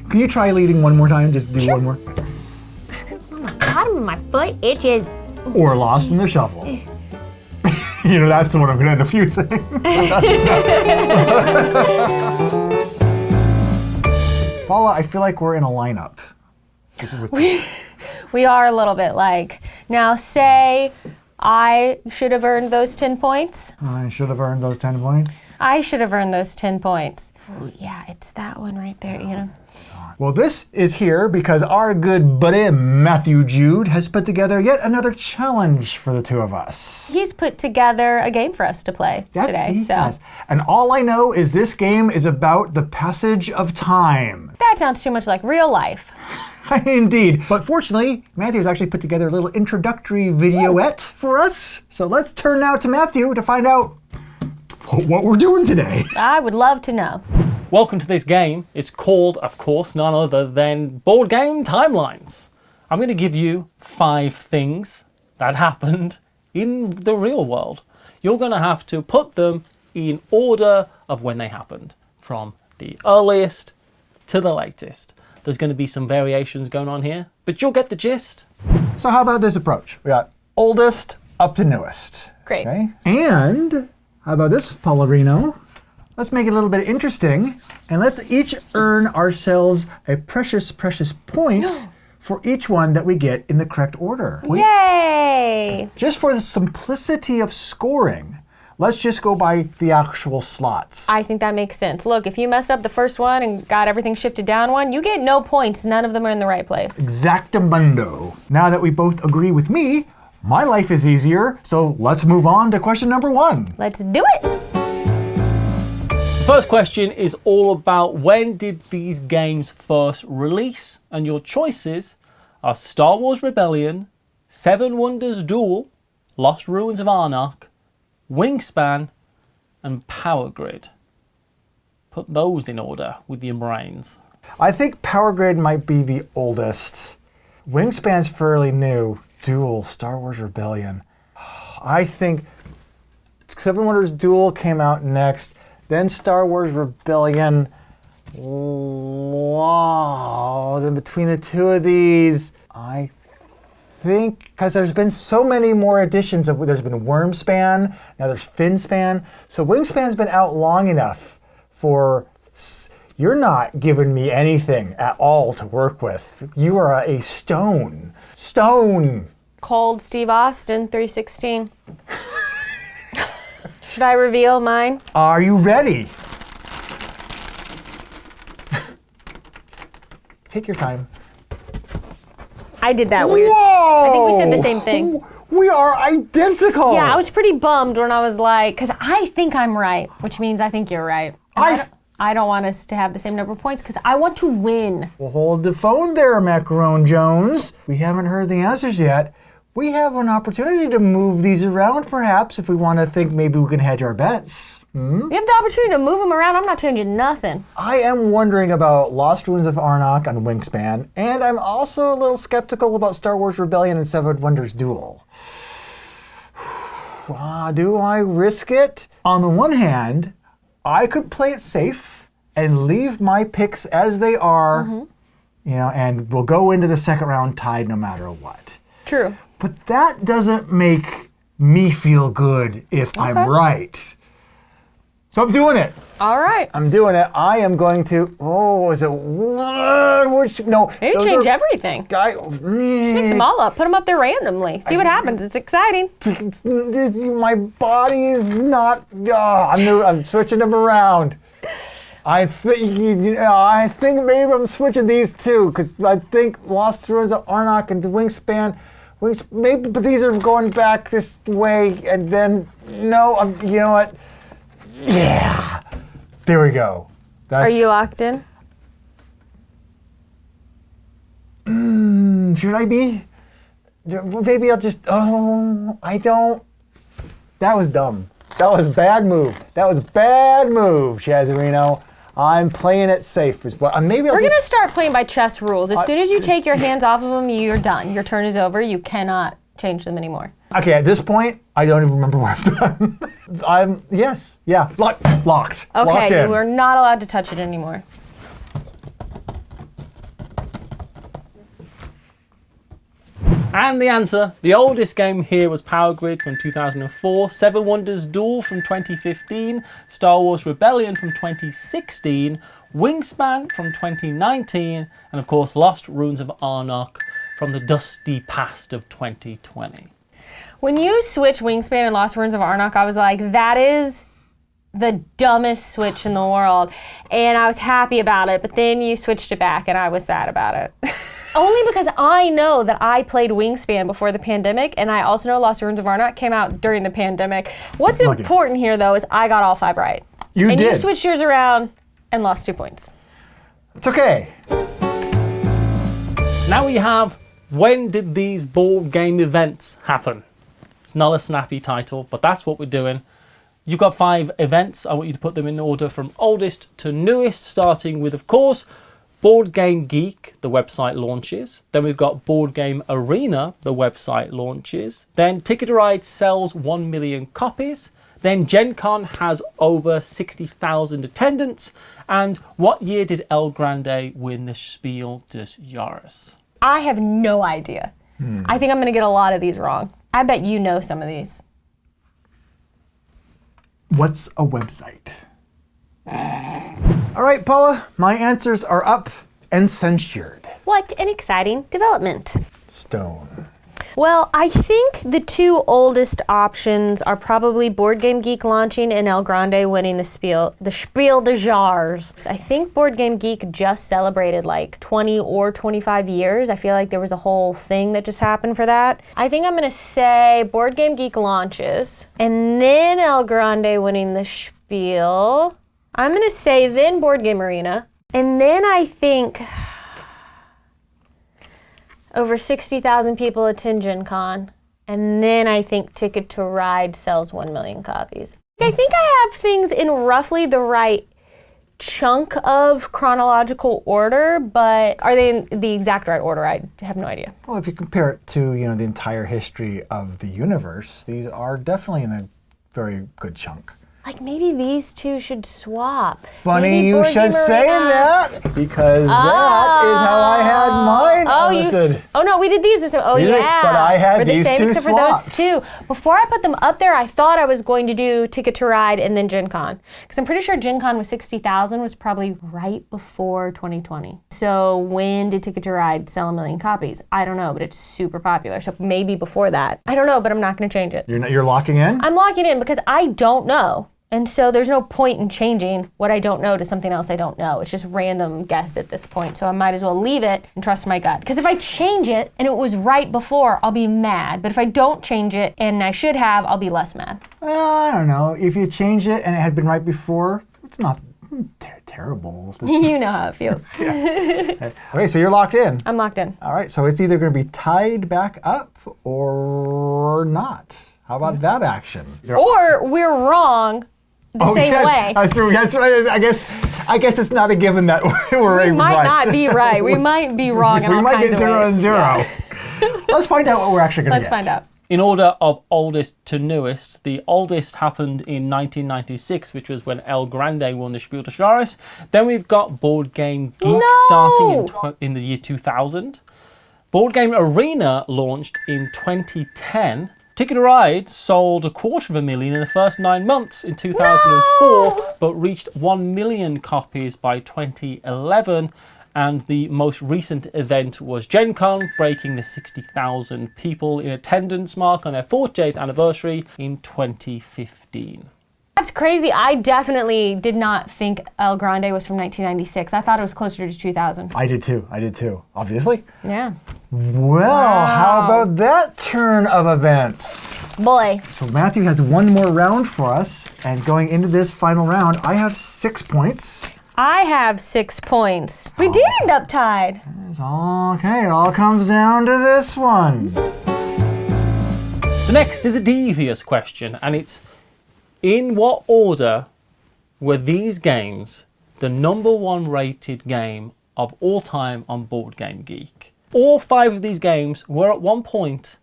Can you try leading one more time? Just do one more. Oh my God, my foot itches. Or lost in the shuffle. You know, that's the one I'm going to end up using. Paula, I feel like we're in a lineup. We are a little bit like. Now say I should have earned those 10 points. I should have earned those 10 points. I should have earned those 10 points. Ooh, yeah, it's that one right there, you know. Well, this is here because our good buddy Matthew Jude has put together yet another challenge for the two of us. He's put together a game for us to play today. He has. And all I know is this game is about the passage of time. That sounds too much like real life. Indeed. But fortunately, Matthew's actually put together a little introductory videoette for us. So let's turn now to Matthew to find out what we're doing today. I would love to know. Welcome to this game. It's called, of course, none other than Board Game Timelines. I'm going to give you 5 things that happened in the real world. You're going to have to put them in order of when they happened, from the earliest to the latest. There's going to be some variations going on here, but you'll get the gist. So how about this approach? We got oldest up to newest. Great. Okay? And how about this, Paularino? Let's make it a little bit interesting, and let's each earn ourselves a precious, precious point for each one that we get in the correct order. Yay! Just for the simplicity of scoring, let's just go by the actual slots. I think that makes sense. Look, if you messed up the first one and got everything shifted down one, you get no points. None of them are in the right place. Exactamundo. Now that we both agree with me, my life is easier, so let's move on to question number 1. Let's do it! First question is all about when did these games first release? And your choices are Star Wars Rebellion, Seven Wonders Duel, Lost Ruins of Arnak, Wingspan, and Power Grid. Put those in order with your brains. I think Power Grid might be the oldest. Wingspan's fairly new. Duel, Star Wars Rebellion. I think Seven Wonders Duel came out next. Then Star Wars Rebellion. Wow. Then between the two of these, I think, because there's been so many more editions of, there's been Wormspan, now there's Finspan. So Wingspan's been out long enough for, you're not giving me anything at all to work with. You are a stone. Stone. Cold Steve Austin, 316. Should I reveal mine? Are you ready? Take your time. I did that weird. Whoa! I think we said the same thing. We are identical. Yeah, I was pretty bummed when I was like, because I think I'm right, which means I think you're right. I don't want us to have the same number of points because I want to win. Well, hold the phone there, Macaron Jones. We haven't heard the answers yet. We have an opportunity to move these around, perhaps, if we want to think maybe we can hedge our bets. You have the opportunity to move them around. I'm not changing nothing. I am wondering about Lost Ruins of Arnak on Wingspan, and I'm also a little skeptical about Star Wars Rebellion and Seven Wonders Duel. Do I risk it? On the one hand, I could play it safe and leave my picks as they are, and we'll go into the second round tied no matter what. True. But that doesn't make me feel good if I'm right. So I'm doing it. All right. I'm doing it. I am going to, is it, no. Maybe change everything. Just mix them all up. Put them up there randomly. See what happens. It's exciting. My body is not, I'm switching them around. I think maybe I'm switching these two because I think Lost Ruins of Arnak and Wingspan, maybe, but these are going back this way, and then you know what? Yeah, there we go. Are you locked in? Should I be? Maybe I'll just. I don't. That was dumb. That was a bad move. That was a bad move, Chazarino. I'm playing it safe. We're gonna start playing by chess rules. As soon as you take your hands off of them, you're done. Your turn is over. You cannot change them anymore. Okay, at this point, I don't even remember what I've done. Locked. Okay, Locked in. you are not allowed to touch it anymore. And the answer, the oldest game here was Power Grid from 2004, Seven Wonders Duel from 2015, Star Wars Rebellion from 2016, Wingspan from 2019, and of course Lost Ruins of Arnok from the dusty past of 2020. When you switch Wingspan and Lost Ruins of Arnok, I was like, that is the dumbest switch in the world. And I was happy about it, but then you switched it back and I was sad about it. Only because I know that I played Wingspan before the pandemic, and I also know Lost Ruins of Arnok came out during the pandemic. What's important here, though, is I got all 5 right. You did. And you switched yours around and lost 2 points. It's okay. Now we have, when did these board game events happen? It's not a snappy title, but that's what we're doing. You've got 5 events. I want you to put them in order from oldest to newest, starting with, of course, Board Game Geek, the website launches. Then we've got Board Game Arena, the website launches. Then Ticket to Ride sells 1 million copies. Then Gen Con has over 60,000 attendants. And what year did El Grande win the Spiel des Jahres? I have no idea. I think I'm going to get a lot of these wrong. I bet you know some of these. What's a website? All right, Paula, my answers are up and censured. What an exciting development. Stone. Well, I think the 2 oldest options are probably Board Game Geek launching and El Grande winning the Spiel des Jahres. I think Board Game Geek just celebrated like 20 or 25 years. I feel like there was a whole thing that just happened for that. I think I'm gonna say Board Game Geek launches and then El Grande winning the Spiel. I'm gonna say then Board Game Arena. And then I think over 60,000 people attend Gen Con. And then I think Ticket to Ride sells 1 million copies. I think I have things in roughly the right chunk of chronological order, but are they in the exact right order? I have no idea. Well, if you compare it to, the entire history of the universe, these are definitely in a very good chunk. Like maybe these 2 should swap. Funny Maybe you Board should Game say Arena. that, because that is how I had mine. Oh no, we did these. Oh You did, yeah. but I had We're the these same 2 except for swapped. those 2. Before I put them up there, I thought I was going to do Ticket to Ride and then Gen Con. Because I'm pretty sure Gen Con was 60,000 was probably right before 2020. So when did Ticket to Ride sell 1 million copies? I don't know, but it's super popular. So maybe before that. I don't know, but I'm not going to change it. You're locking in? I'm locking in because I don't know. And so there's no point in changing what I don't know to something else I don't know. It's just random guess at this point. So I might as well leave it and trust my gut. Because if I change it and it was right before, I'll be mad. But if I don't change it and I should have, I'll be less mad. I don't know. If you change it and it had been right before, it's not terrible. You know how it feels. Okay, so you're locked in. I'm locked in. All right, so it's either going to be tied back up or not. How about that action? Or we're wrong the same way. That's right. I guess it's not a given that we're We might right. not be right. We might be wrong in We all might kinds get of 0 ways. and 0. Yeah. Let's find out what we're actually going to get. Let's find out. In order of oldest to newest, the oldest happened in 1996, which was when El Grande won the Spiel des Jahres. Then we've got Board Game Geek starting in the year 2000. Board Game Arena launched in 2010. Ticket to Ride sold 250,000 in the first 9 months in 2004, but reached 1 million copies by 2011. And the most recent event was Gen Con, breaking the 60,000 people in attendance mark on their 48th anniversary in 2015. That's crazy. I definitely did not think El Grande was from 1996. I thought it was closer to 2000. I did too, obviously. Yeah. Well, how about that turn of events? Boy. So Matthew has one more round for us, and going into this final round, I have 6 points. I have 6 points. We did end up tied. It's all okay. It all comes down to this one. The next is a devious question, and it's, in what order were these games the #1 rated game of all time on Board Game Geek? All 5 of these games were at one point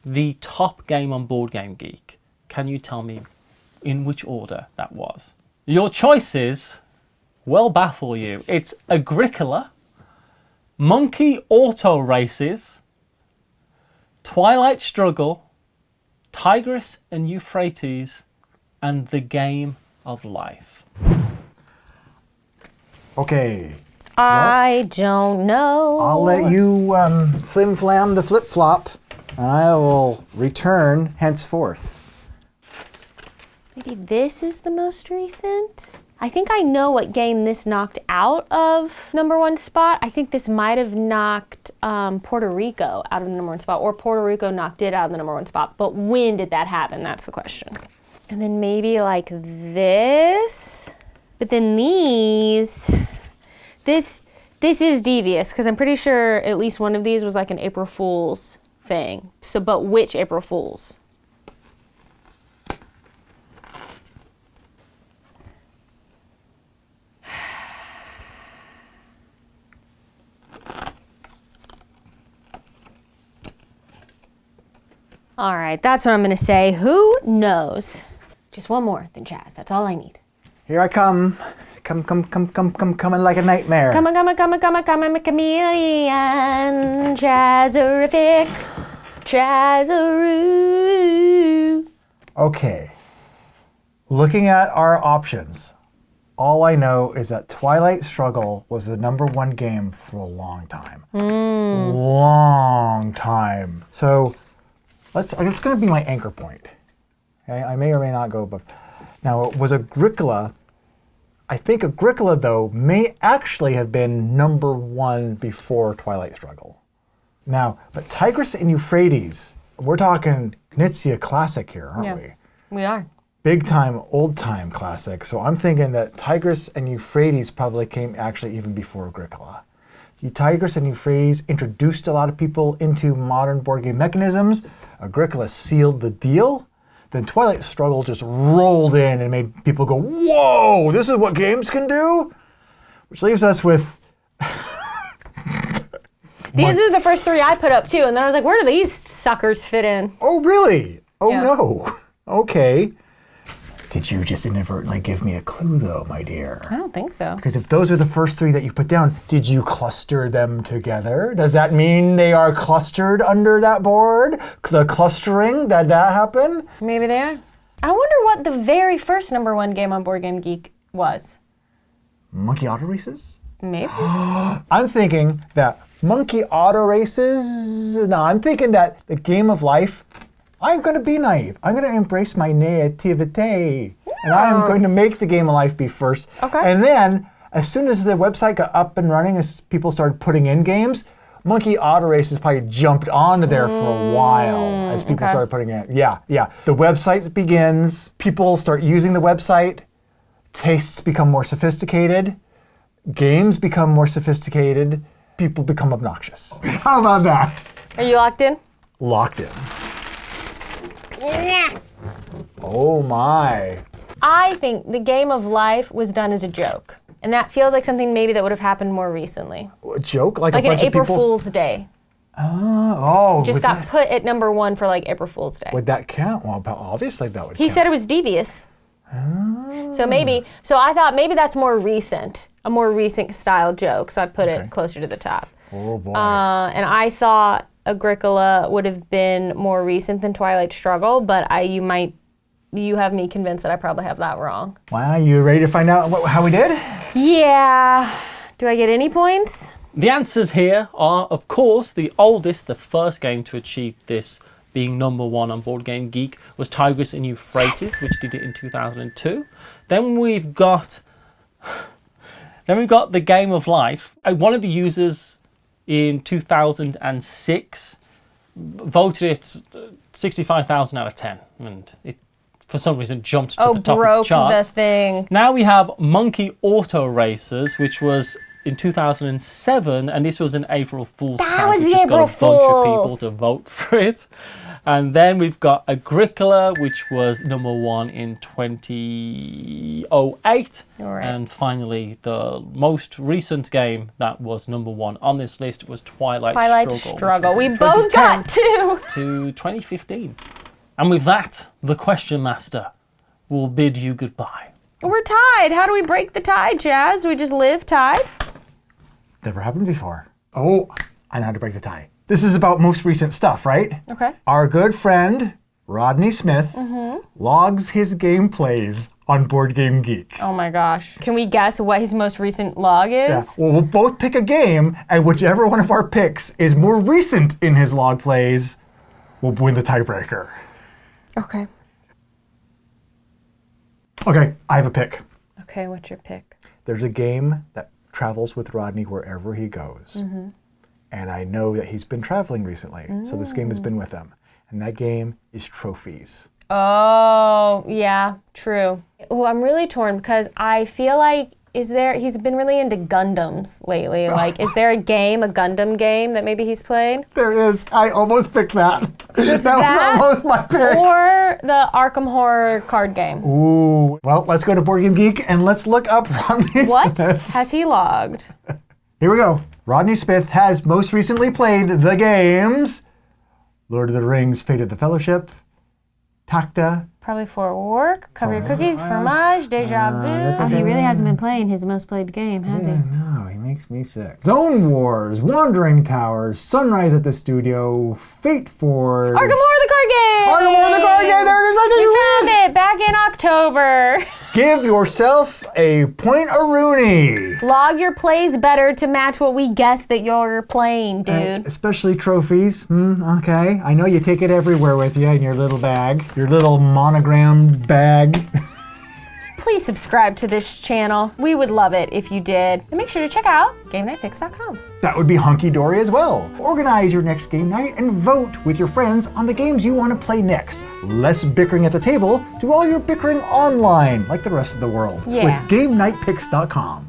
the top game on Board Game Geek. Can you tell me in which order that was? Your choices will baffle you. It's Agricola, Monkey Auto Races, Twilight Struggle, Tigris and Euphrates, and The Game of Life. Okay. I don't know. I'll let you flim-flam the flip-flop, and I will return henceforth. Maybe this is the most recent? I think I know what game this knocked out of number one spot. I think this might have knocked Puerto Rico out of the number one spot, or Puerto Rico knocked it out of the number one spot. But when did that happen? That's the question. And then maybe like this. But then these, this is devious because I'm pretty sure at least one of these was like an April Fool's thing. So, but which April Fool's? All right, that's what I'm gonna say. Who knows? Just one more than Chaz. That's all I need. Here I come. Coming like a nightmare. Come on, a chameleon. Chazerific. Chazaroo. Okay. Looking at our options, all I know is that Twilight Struggle was the number one game for a long time. Long time. So it's going to be my anchor point. Okay? I may or may not go above. Now, it was Agricola. I think Agricola, though, may actually have been number one before Twilight Struggle. Now, but Tigris and Euphrates, we're talking Knizia classic here, aren't we? We are. Big time, old time classic. So I'm thinking that Tigris and Euphrates probably came actually even before Agricola. Tigris and Euphrates introduced a lot of people into modern board game mechanisms. Agricola sealed the deal. Then Twilight Struggle just rolled in and made people go, whoa, this is what games can do? Which leaves us with... These are the first three I put up too, and then I was like, where do these suckers fit in? Oh, really? Oh, Yeah. no. Okay. Did you just inadvertently give me a clue, though, my dear? I don't think so. Because if those are the first three that you put down, did you cluster them together? Does that mean they are clustered under that board? The clustering, did that happen? Maybe they are. I wonder what the very first number one game on Board Game Geek was. Monkey Auto Races? Maybe. I'm thinking that Monkey Auto Races, no, I'm thinking that the Game of Life, I'm going to be naive. I'm going to embrace my naivete. And I'm going to make the Game of Life be first. Okay. And then, as soon as the website got up and running, as people started putting in games, Monkey Auto Races probably jumped onto there for a while as people started putting in. Yeah. The website begins, people start using the website, tastes become more sophisticated, games become more sophisticated, people become obnoxious. How about that? Are you locked in? Locked in. Oh my. I think the Game of Life was done as a joke. And that feels like something maybe that would have happened more recently. A joke? Like a Like an bunch of April people? Fool's Day. Oh. Just would got that, put at number one for like April Fool's Day. would that count? Well, obviously that would He count. said it was devious. So I thought maybe that's more recent, a more recent style joke. So I put it closer to the top. Oh boy. And I thought Agricola would have been more recent than Twilight Struggle, but you have me convinced that I probably have that wrong. Wow, you ready to find out how we did? Yeah. Do I get any points? The answers here are, of course, the oldest, the first game to achieve this being number one on Board Game Geek was Tigris and Euphrates, which did it in 2002. Then we've got the Game of Life. One of the users in 2006 voted it 65,000 out of 10, and it for some reason jumped to the top of the broke charts. the thing. Now we have Monkey Auto Racers, which was in 2007, and this was an April Fool's That prank. was We the just got April a bunch of people Fools. to vote for it. And then we've got Agricola, which was number one in 2008. All right. And finally, the most recent game that was number one on this list was Twilight Struggle. We both got two. To 2015. And with that, the Question Master will bid you goodbye. We're tied. How do we break the tie, Chaz? Do we just live tied? Never happened before. Oh, I know how to break the tie. This is about most recent stuff, right? Okay. Our good friend, Rodney Smith, logs his gameplays on Board Game Geek. Oh my gosh. Can we guess what his most recent log is? Yeah. Well, we'll both pick a game, and whichever one of our picks is more recent in his log plays will win the tiebreaker. Okay. Okay, I have a pick. Okay, what's your pick? There's a game that travels with Rodney wherever he goes. And I know that he's been traveling recently, so this game has been with him. And that game is Trophies. Oh, yeah, true. Oh, I'm really torn because I feel like he's been really into Gundams lately. Like, is there a Gundam game that maybe he's played? There is. I almost picked that. That was that? almost my pick. Or the Arkham Horror card game. Ooh. Well, let's go to Board Game Geek and let's look up Rodney What Smith's. has he logged? Here we go. Rodney Smith has most recently played the games Lord of the Rings, Fate of the Fellowship, Tacta. Probably for work, cover your cookies, fromage, deja vu. Oh, he really hasn't been playing his most played game, has he? No, he makes me sick. Zone Wars, Wandering Towers, Sunrise at the Studio, Fate Forge. Arkham Horror the card game! Arkham Horror the card game! There it is! Right there, you Found win! it back in October. Give yourself a point-a-rooney. Log your plays better to match what we guessed that you're playing, dude. Especially trophies. Okay. I know you take it everywhere with you in your little bag. Your little monogrammed bag. Please subscribe to this channel. We would love it if you did. And make sure to check out GameNightPicks.com. That would be hunky-dory as well. Organize your next game night and vote with your friends on the games you want to play next. Less bickering at the table, do all your bickering online, like the rest of the world. Yeah. With GameNightPicks.com.